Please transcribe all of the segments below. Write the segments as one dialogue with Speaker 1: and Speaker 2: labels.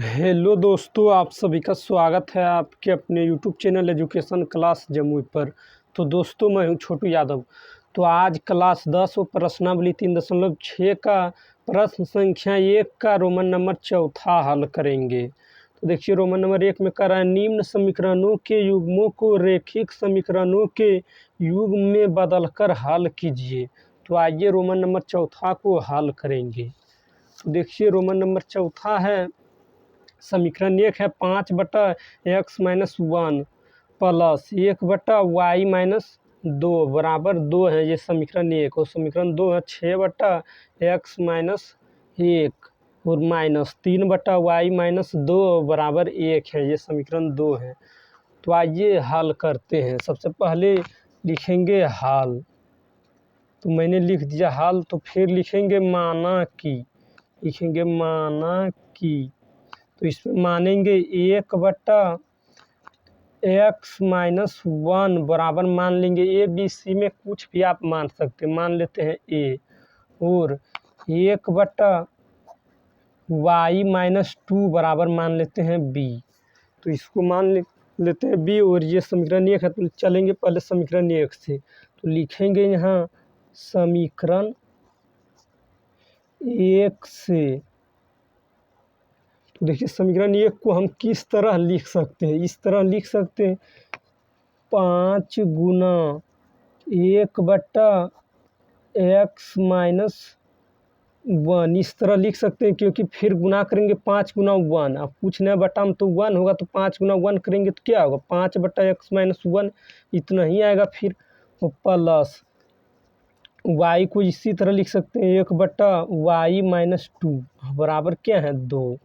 Speaker 1: Hello दोस्तों, आप सभी का स्वागत है आपके अपने YouTube channel education class Jamui पर। तो दोस्तों, मैं हूं छोटू यादव। तो आज क्लास 10 और प्रश्नावली 3.6 का प्रश्न संख्या 1 का रोमन नंबर चौथा हल करेंगे। तो देखिए, रोमन नंबर 1 में कर रहा है, निम्न समीकरणों के युग्मों को रैखिक समीकरणों के युग्म में बदलकर हल कीजिए। तो आइए रोमन नंबर चौथा को हल करेंगे। तो देखिए, रोमन नंबर चौथा है, समीकरण 1 है 5/x-1 प्लस 1/y-2 बराबर 2 है। ये समीकरण 1। और समीकरण 2 है 6/x-1 और माइनस 3/y-2 बराबर 1 है। ये समीकरण 2 है। तो आइए हल करते हैं। सबसे पहले लिखेंगे हल। तो मैंने लिख दिया हल। तो फिर लिखेंगे माना कि, तो इसमें मानेंगे 1/x-1 बराबर मान लेंगे ए बी सी में कुछ भी आप मान सकते हैं। मान लेते हैं ए। और 1/y-2 बराबर मान लेते हैं बी। तो इसको मान लेते हैं बी। और ये समीकरण 1 है। तो चलेंगे पहले समीकरण 1 से। तो लिखेंगे यहाँ समीकरण 1 से। तो देखिए, समीकरण 1 को हम किस तरह लिख सकते हैं। इस तरह लिख सकते हैं, 5 गुना 1/x-1 इस तरह लिख सकते हैं। क्योंकि फिर गुना करेंगे 5 गुना 1। अब कुछ नया बटा में तो 1 होगा, तो 5 गुना 1 करेंगे तो क्या होगा, 5/x-1 इतना ही आएगा। फिर प्लस y को इसी तरह लिख सकते हैं, 1/y-2 बराबर क्या है, 2।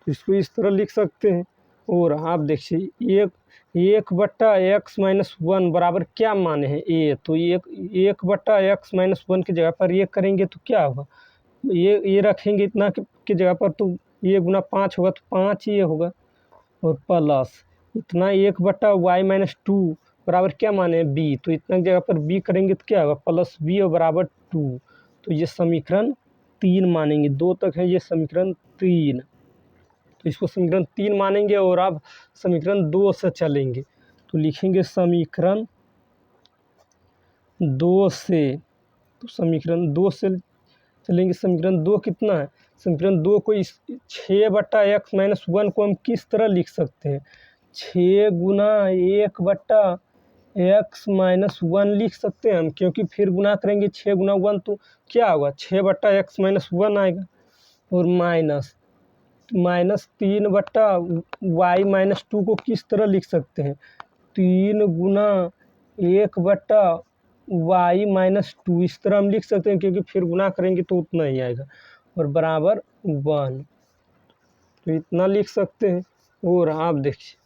Speaker 1: तो इसको इस तरह लिख सकते हैं। और आप देखिए, 1/x-1 बराबर क्या माने हैं, ए। तो 1/x-1 की जगह पर ये करेंगे तो क्या होगा, ये रखेंगे इतना की जगह पर, तो ये गुना 5 होगा तो 5 ये होगा। और प्लस इतना 1/y-2 बराबर क्या माने, बी। तो इतना की जगह पर बी करेंगे तो क्या होगा, प्लस बी और बराबर 2। तो ये समीकरण 3 मानेंगे। 2 तक है ये समीकरण 3। तो इसको समीकरण 3 मानेंगे। और अब समीकरण 2 से चलेंगे। तो लिखेंगे समीकरण 2 से। तो समीकरण 2 से चलेंगे। समीकरण 2 कितना है, समीकरण 2 को इस 6/x-1 को हम किस तरह लिख सकते हैं, 6 गुना 1/x-1 लिख सकते हैं हम। क्योंकि फिर गुना करेंगे 6 गुना 1 तो क्या होगा, 6/x-1 आएगा। और माइनस 3/y-2 को किस तरह लिख सकते हैं, 3 गुना 1/y-2 इस तरह हम लिख सकते हैं। क्योंकि फिर गुना करेंगे तो उतना ही आएगा। और बराबर 1। तो इतना लिख सकते हैं। और आप देखिए,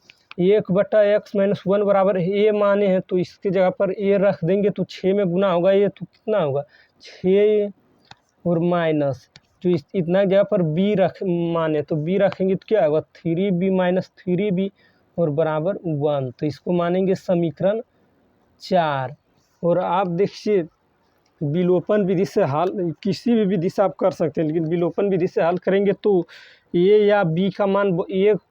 Speaker 1: 1/x-1 बराबर ए माने हैं, तो इसकी जगह पर ए रख देंगे तो 6 में गुना होगा ये, तो कितना होगा 6। और माइनस जो इतना जगह पर बी माने, तो बी रखेंगे तो क्या होगा, 3b-3b और बराबर 1। तो इसको मानेंगे समीकरण 4। और आप देखिए, विलोपन विधि से हल, किसी भी विधि से आप कर सकते हैं, लेकिन विलोपन विधि से हल करेंगे तो ए या बी का मान,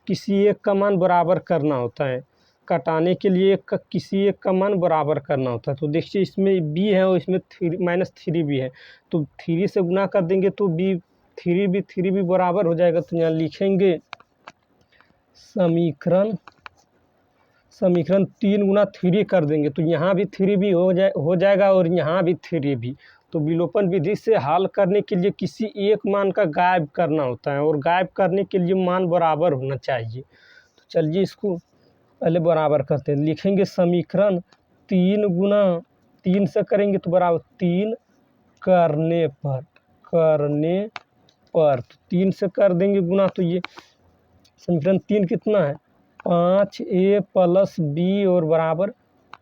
Speaker 1: किसी एक का मान बराबर करना होता है। कटाने के लिए किसी एक का मान बराबर करना होता है। तो देखिए, इसमें बी है और इसमें -3b है। तो 3 से गुना कर देंगे तो बी 3b बराबर हो जाएगा। तो यहाँ लिखेंगे समीकरण 3 गुना 3 कर देंगे तो यहाँ भी 3b हो जाएगा और यहाँ भी 3b। तो विलोपन विधि से हल करने के लिए किसी एक मान का गायब करना होता है, और गायब करने के लिए मान बराबर होना चाहिए। तो चलिए इसको पहले बराबर करते हैं। लिखेंगे समीकरण 3 गुना 3 से करेंगे तो बराबर 3 करने पर तो 3 से कर देंगे गुना, तो ये समीकरण 3 कितना है, 5a + b और बराबर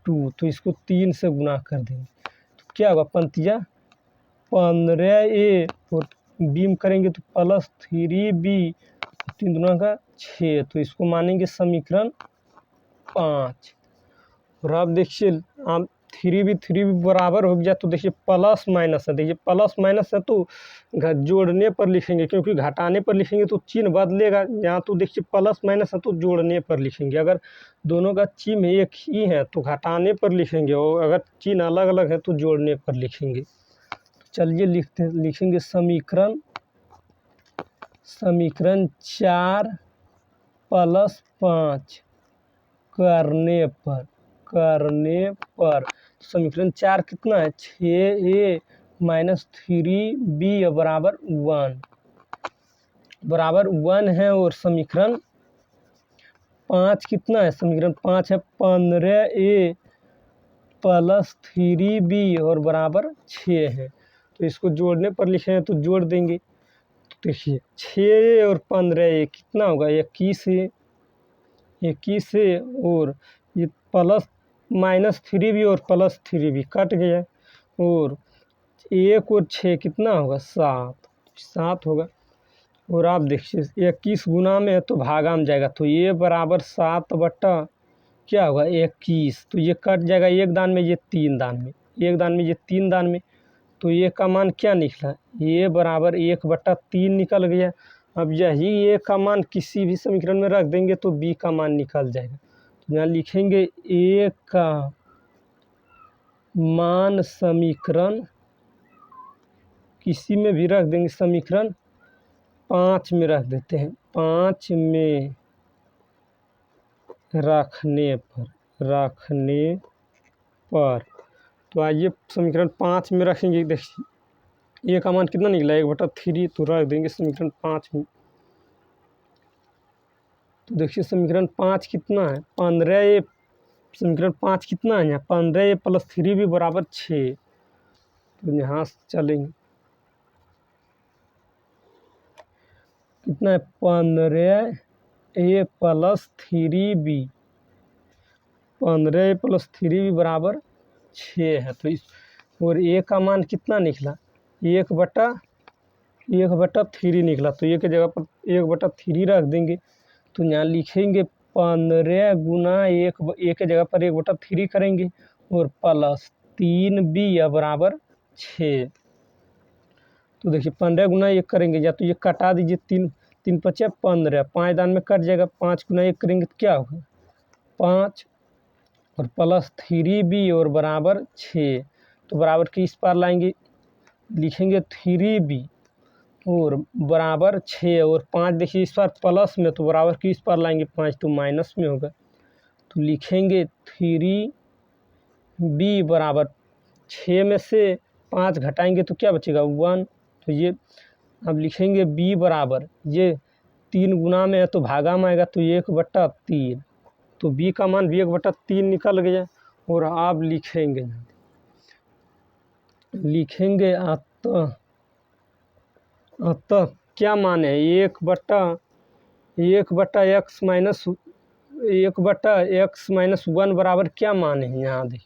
Speaker 1: 2। तो इसको 3 से गुना कर देंगे तो क्या होगा, 15a और b में करेंगे तो +3b, 3 दूना का 6। तो इसको मानेंगे समीकरण 5। और आप देखिए, आप 3b बराबर हो गया। तो देखिए प्लस माइनस है, देखिए प्लस माइनस है तो जोड़ने पर लिखेंगे, क्योंकि घटाने पर लिखेंगे तो चिन्ह बदलेगा। यहाँ तो देखिए प्लस माइनस है तो जोड़ने पर लिखेंगे। अगर दोनों का चिन्ह एक ही है तो घटाने पर लिखेंगे, और अगर चिन्ह अलग अलग है तो जोड़ने पर लिखेंगे। चलिए लिखेंगे समीकरण 4 + 5 करने पर समीकरण 4 कितना है, 6a - 3b बराबर 1 है। और समीकरण 5 कितना है, समीकरण 5 है 15a + 3b और बराबर 6 है। तो इसको जोड़ने पर लिखे हैं तो जोड़ देंगे। तो देखिए 6 और 15 कितना होगा, 21 है। और ये प्लस माइनस 3b और प्लस 3b कट गया। और 1 और 6 कितना होगा, 7 होगा। और आप देखिए 21 गुना में है तो भागा में जाएगा, तो ये बराबर 7 बट्टा क्या होगा 21। तो ये कट जाएगा एक दान में, ये 3 दान में, एक दान में, ये 3 दान में। तो ये का मान क्या निकला, ये बराबर 1/3 निकल गया। अब यही ए का मान किसी भी समीकरण में रख देंगे तो बी का मान निकल जाएगा। तो यहाँ लिखेंगे ए का मान समीकरण किसी में भी रख देंगे, समीकरण 5 में रख देते हैं। 5 में रखने पर तो आइए समीकरण 5 में रखेंगे। देखिए ए का मान कितना निकला, 1/3, तो रख देंगे समीकरण 5 में। तो देखिए समीकरण 5 कितना है, 15a, समीकरण 5 कितना है यहाँ, 15a + 3b बराबर 6। तो यहाँ से चलेंगे, कितना है 15a + 3b, 15a + 3b बराबर 6 है। तो इस और ए का मान कितना निकला, 1/3 निकला। तो ए की जगह पर 1/3 रख देंगे। तो यहाँ लिखेंगे 15 गुना 1, ए की जगह पर 1/3 करेंगे और प्लस 3b बराबर 6। तो देखिए 15 गुना 1 करेंगे, या तो ये कटा दीजिए, 3 × 5 = 15, 5 दान में कट जाएगा। 5 गुना 1 करेंगे तो क्या होगा 5 और प्लस 3b और बराबर 6। तो बराबर के इस पार लाएंगे, लिखेंगे 3b और बराबर 6 और 5 देखिए इस पार प्लस में, तो बराबर के इस पार लाएंगे 5 तो माइनस में होगा। तो लिखेंगे 3b बराबर 6 में से 5 घटाएंगे तो क्या बचेगा 1। तो ये अब लिखेंगे b बराबर, ये 3 गुना में है तो भागा में आएगा, तो 1/3। तो b का मान भी 1/3 निकल गया। और आप लिखेंगे अतः क्या मान है, 1/x-1 बराबर क्या मान है, यहाँ देख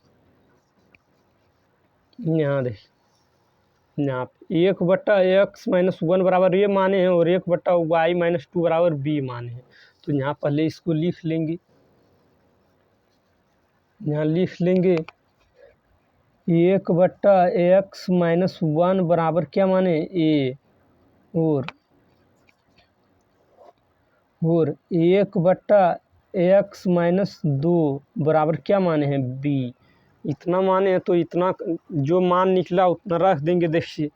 Speaker 1: 1/x-1 बराबर ये माने हैं, और 1/y-2 बराबर b माने हैं। तो यहाँ पहले इसको लिख लेंगे, यहाँ लिख लेंगे 1/x-1 बराबर क्या माने a, और 1/x-2 बराबर क्या माने हैं b। इतना माने हैं तो इतना जो मान निकला उतना रख देंगे। देखिए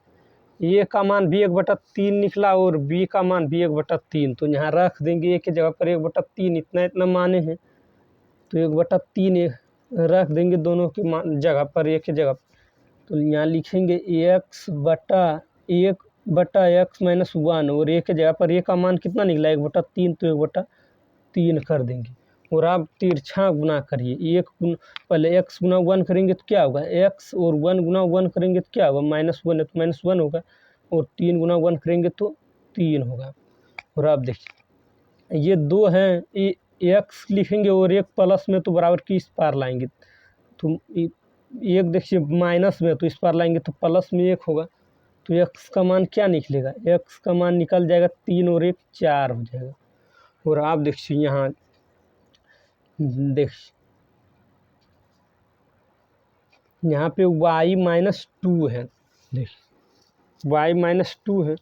Speaker 1: ए का मान भी 1/3 निकला और b का मान भी 1/3, तो यहाँ रख देंगे ए की जगह पर 1/3, इतना माने हैं तो 1/3 रख देंगे दोनों की जगह पर, एक की जगह पर। तो यहाँ लिखेंगे 1/x-1 और एक की जगह पर ए का मान कितना निकला 1/3, तो 1/3 कर देंगे। और आप तिरछा गुना करिए, पहले x गुना 1 करेंगे तो क्या होगा x, और 1 गुना 1 करेंगे तो क्या होगा -1 है तो -1 होगा, और 3 गुना 1 करेंगे तो 3 होगा। और आप देखिए ये 2 हैं, ये x लिखेंगे और एक प्लस में तो बराबर की इस पार लाएंगे। तो एक देखिए माइनस में तो इस पार लाएंगे तो प्लस में 1 होगा। तो x का मान क्या निकलेगा, x का मान निकल जाएगा 3 और 1 4 हो जाएगा। और आप देखिए यहाँ यहाँ पे y-2 है, देखिए y-2 है,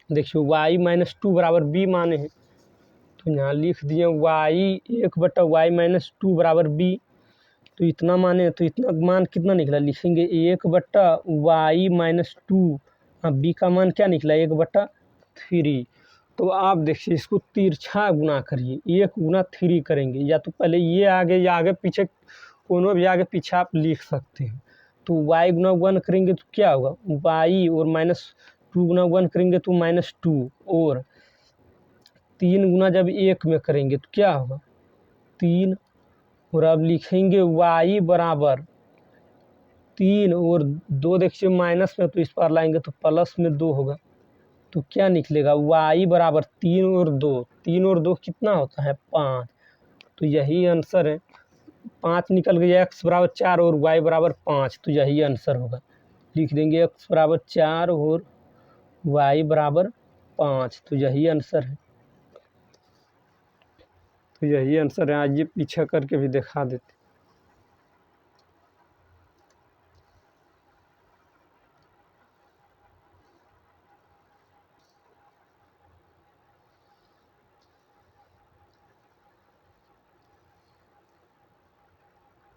Speaker 1: देखिए y-2 बराबर b माने हैं, तो यहाँ लिख दिए y1/y-2 बराबर b। तो इतना माने, तो इतना मान कितना निकला, लिखेंगे 1/y-2। अब b का मान क्या निकला 1/3। तो आप देखिए इसको तिरछा गुना करिए, 1 गुना 3 करेंगे, या तो पहले ये आगे या आगे पीछे कोनो भी आगे पीछे आप लिख सकते हैं। तो y गुना 1 करेंगे तो क्या होगा y, और -2 गुना 1 करेंगे तो -2, और 3 गुना जब 1 में करेंगे तो क्या होगा 3। और अब लिखेंगे y बराबर 3 और 2, देखिए माइनस में, तो इस पार लाएंगे तो प्लस में 2 होगा। तो क्या निकलेगा y बराबर 3 और 2, 3 और 2 कितना होता है 5। तो यही आंसर है, 5 निकल गया, x बराबर 4 और y बराबर 5, तो यही आंसर होगा। लिख देंगे x बराबर 4 और y बराबर 5, तो यही आंसर है। तो यही आंसर है। आइए पीछे करके भी दिखा देते।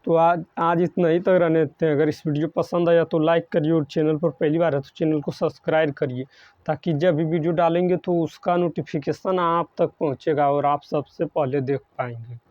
Speaker 1: तो आज इतना ही तक रहने देते हैं। अगर इस वीडियो पसंद आया तो लाइक करिए, और चैनल पर पहली बार है तो चैनल को सब्सक्राइब करिए, ताकि जब भी वीडियो डालेंगे तो उसका नोटिफिकेशन आप तक पहुंचेगा और आप सबसे पहले देख पाएंगे।